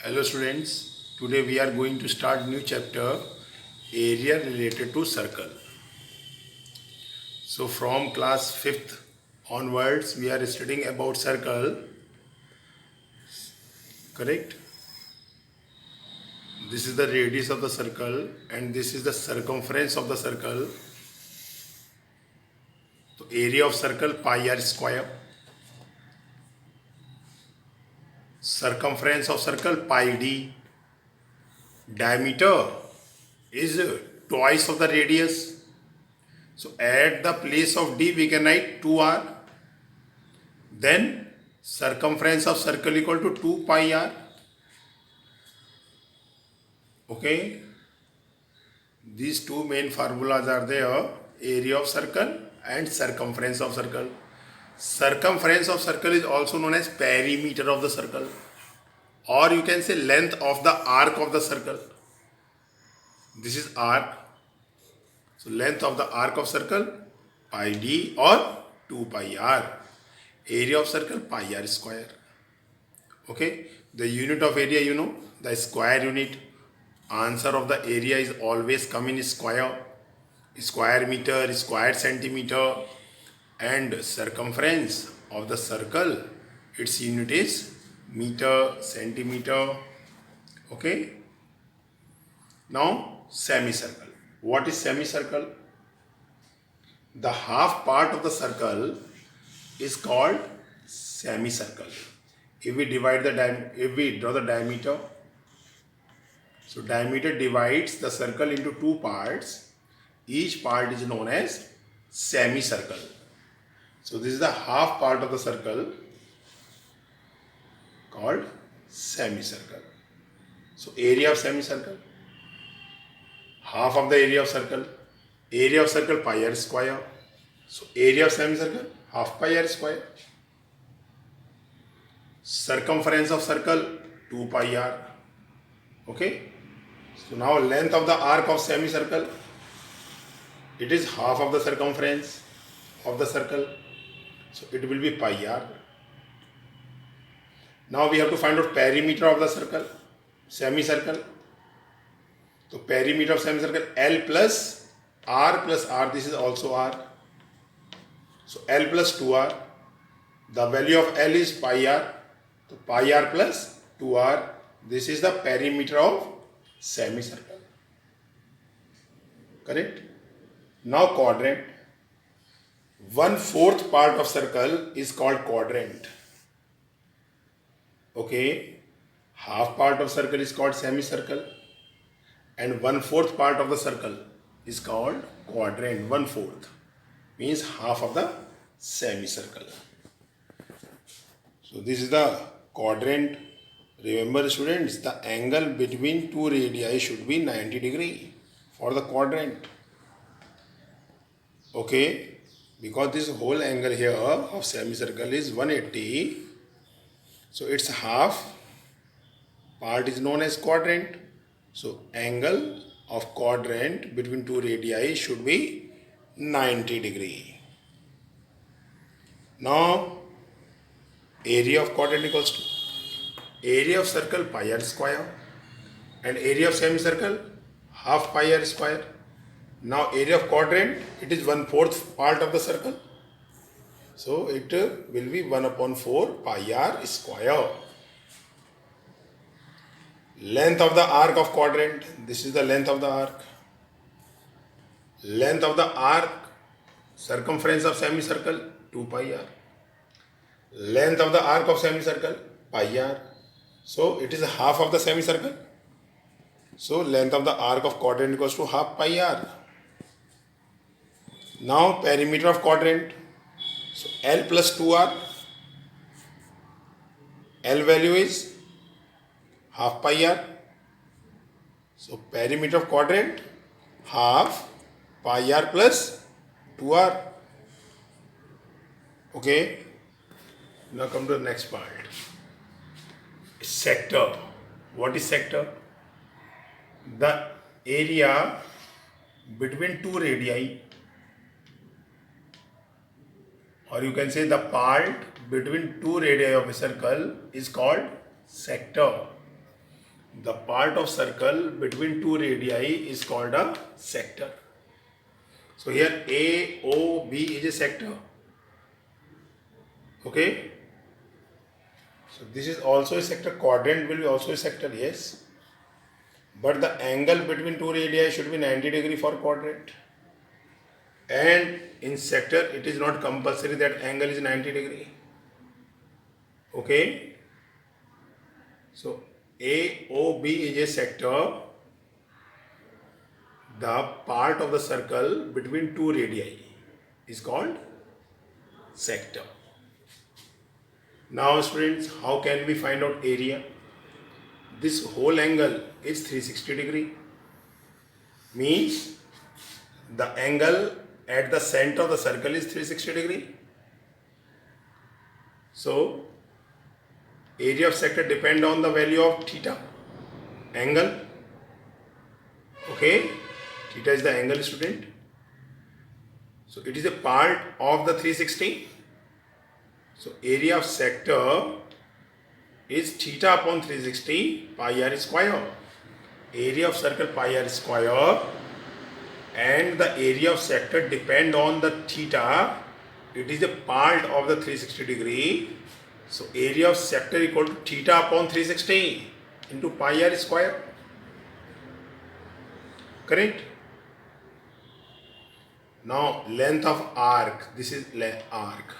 Hello students, today we are going to start new chapter area related to circle. So from class 5th onwards we are studying about circle, correct? This is the radius of the circle and this is the circumference of the circle. So area of circle pi r square, circumference of circle pi d, diameter is twice of the radius. So at the place of d we can write 2r. Then circumference of circle equal to 2 pi r. Okay. These two main formulas are there. Area of circle and circumference of circle. Circumference of circle is also known as perimeter of the circle. Or you can say length of the arc of the circle. This is arc. So length of the arc of circle pi d or 2 pi r. Area of circle pi r square. Okay, the unit of area you know, the square unit. Answer of the area is always come in square meter, square centimeter, and circumference of the circle, its unit is meter, centimeter. Okay, now semicircle. What is semicircle? The half part of the circle is called semicircle. If we draw the diameter, so diameter divides the circle into two parts. Each part is known as semicircle. So this is the half part of the circle called semicircle. So area of semicircle, half of the area of circle pi r square. So area of semicircle half pi r square. Circumference of circle 2 pi r. Okay. So now length of the arc of semicircle, it is half of the circumference of the circle. So it will be pi r. Now we have to find out perimeter of the circle, semicircle. So perimeter of semicircle L plus R, this is also R. So L plus 2R. The value of L is pi r. So pi r plus 2r. This is the perimeter of semicircle. Correct? Now quadrant. 1/4 part of circle is called quadrant. Okay. Half part of circle is called semicircle. And 1/4 part of the circle is called quadrant. 1/4 means half of the semicircle. So this is the quadrant. Remember students, the angle between two radii should be 90 degree for the quadrant. Okay, because this whole angle here of semicircle is 180. So its half part is known as quadrant. So angle of quadrant between two radii should be 90 degree. Now area of quadrant equals to area of circle pi r square and area of semicircle half pi r square. Now area of quadrant, it is 1/4 part of the circle. So it will be 1/4 pi r square. Length of the arc of quadrant, this is the length of the arc. Length of the arc, circumference of semicircle 2 pi r. Length of the arc of semicircle pi r. So it is half of the semicircle. So length of the arc of quadrant equals to half pi r. Now perimeter of quadrant. So L plus 2r. L value is half pi r. So perimeter of quadrant half pi r plus 2r. Okay. Now come to the next part. Sector. What is sector? The area between two radii, or you can say the part between two radii of a circle is called sector. The part of circle between two radii is called a sector. So here AOB is a sector. Okay. So this is also a sector. Quadrant will be also a sector, yes. But the angle between two radii should be 90 degree for quadrant. And in sector it is not compulsory that angle is 90 degree. Okay. So AOB is a sector. The part of the circle between two radii is called sector. Now students, how can we find out area? This whole angle is 360 degree. Means the angle at the center of the circle is 360 degree. So area of sector depend on the value of theta, angle. Okay, theta is the angle, student. So it is a part of the 360. So area of sector is theta upon 360 pi r square. Area of circle pi r square, and the area of sector depend on the theta. It is a part of the 360 degree. So area of sector equal to theta upon 360 into pi r square. Correct? Now length of arc. This is arc.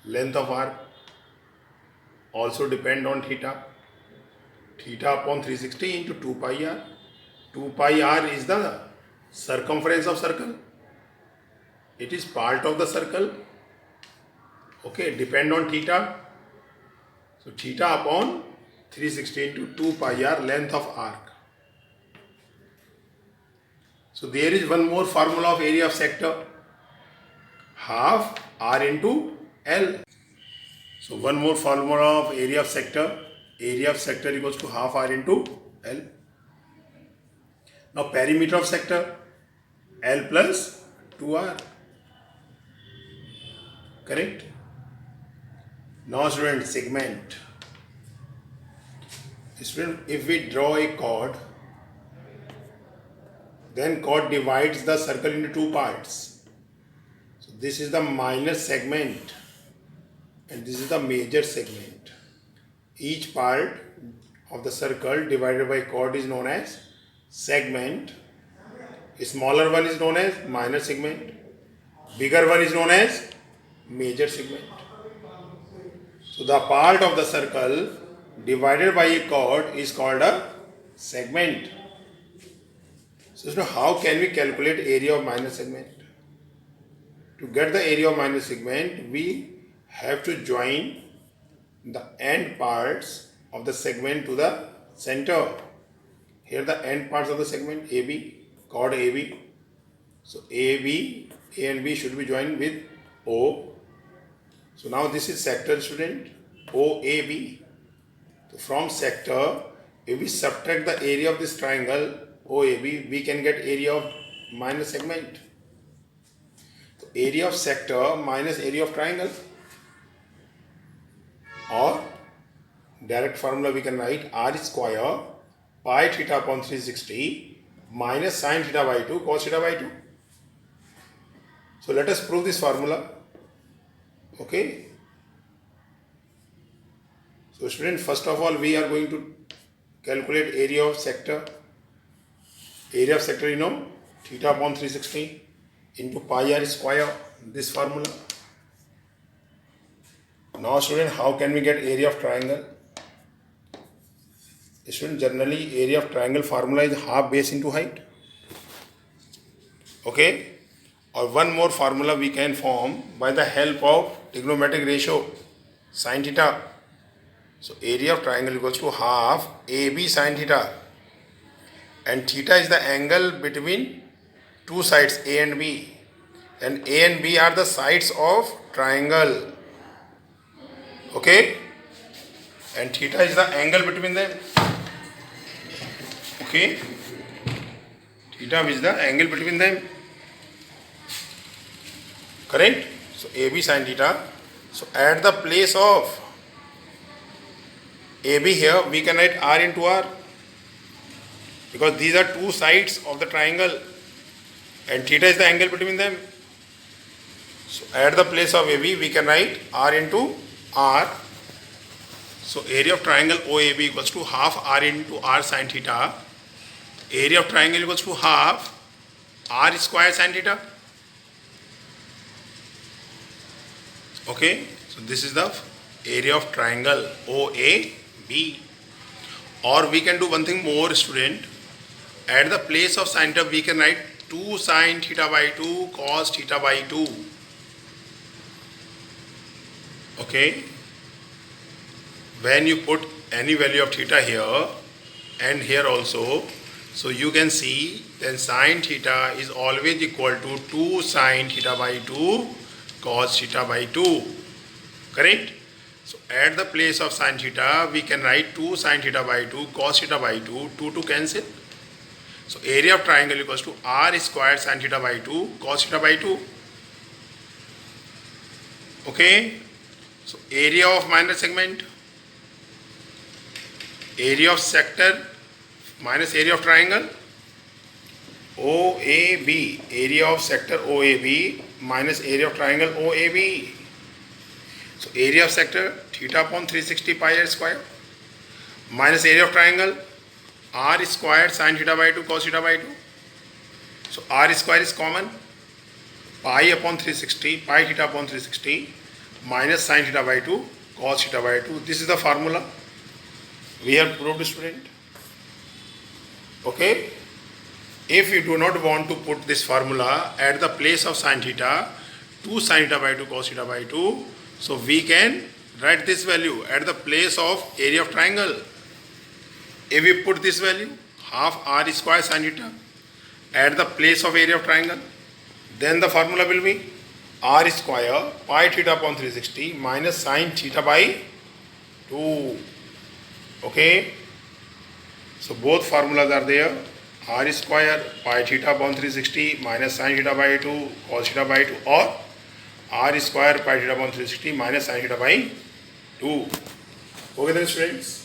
Length of arc also depend on theta. Theta upon 360 into 2 pi r. 2 pi r is the circumference of circle. It is part of the circle. Okay, depend on theta. So theta upon 360 into 2 pi r, length of arc. So there is one more formula of area of sector. Half r into L. So one more formula of area of sector. Area of sector equals to half r into L. Now perimeter of sector, L plus 2r. Correct? Now student, segment. Student, if we draw a chord, then chord divides the circle into two parts. So this is the minor segment and this is the major segment. Each part of the circle divided by chord is known as segment. A smaller one is known as minor segment. Bigger one is known as major segment. So the part of the circle divided by a chord is called a segment. So how can we calculate area of minor segment? To get the area of minor segment, we have to join the end parts of the segment to the center. Here the end parts of the segment AB, chord AB. So AB, A and B should be joined with O. So now this is sector, student, OAB. So from sector, if we subtract the area of this triangle OAB, we can get area of minor segment. So area of sector minus area of triangle, or direct formula we can write r square pi theta upon 360 minus sin theta by 2 cos theta by 2. So let us prove this formula. Okay. So student, first of all we are going to calculate area of sector. Area of sector, theta upon 360 into pi r square, this formula. Now student, how can we get area of triangle? Student, generally area of triangle formula is half base into height. Okay. Or one more formula we can form by the help of trigonometric ratio, sin theta. So area of triangle equals to half AB sin theta. And theta is the angle between two sides A and B. And A and B are the sides of triangle. Okay. And theta is the angle between them. Okay. Theta is the angle between them. Correct? So AB sin theta. So at the place of AB here, we can write R into R, because these are two sides of the triangle and theta is the angle between them. So at the place of AB, we can write R into R. So area of triangle OAB equals to half R into R sin theta. Area of triangle equals to half R square sin theta. Okay, so this is the area of triangle OAB. Or we can do one thing more, student. At the place of sin theta, we can write 2 sin theta by 2 cos theta by 2. Okay, when you put any value of theta here and here also, so you can see then sin theta is always equal to 2 sin theta by 2 cos theta by 2. Correct? So at the place of sin theta, we can write 2 sin theta by 2 cos theta by 2, 2 to cancel. So area of triangle equals to R squared sin theta by 2 cos theta by 2. Okay. So area of minor segment, area of sector minus area of triangle, OAB, area of sector OAB minus area of triangle OAB. So area of sector theta upon 360 pi r square minus area of triangle R squared sin theta by 2 cos theta by 2. So R square is common, pi upon 360, pi theta upon 360 minus sin theta by 2 cos theta by 2. This is the formula we have proved, student. Okay, if you do not want to put this formula at the place of sin theta, 2 sin theta by 2 cos theta by 2, so we can write this value at the place of area of triangle. If we put this value half R square sin theta at the place of area of triangle, then the formula will be R square pi theta upon 360 minus sin theta by 2. Okay, so both formulas are there. R square pi theta upon 360 minus sin theta by 2 cos theta by 2, or R square pi theta upon 360 minus sin theta by 2. Okay then, students.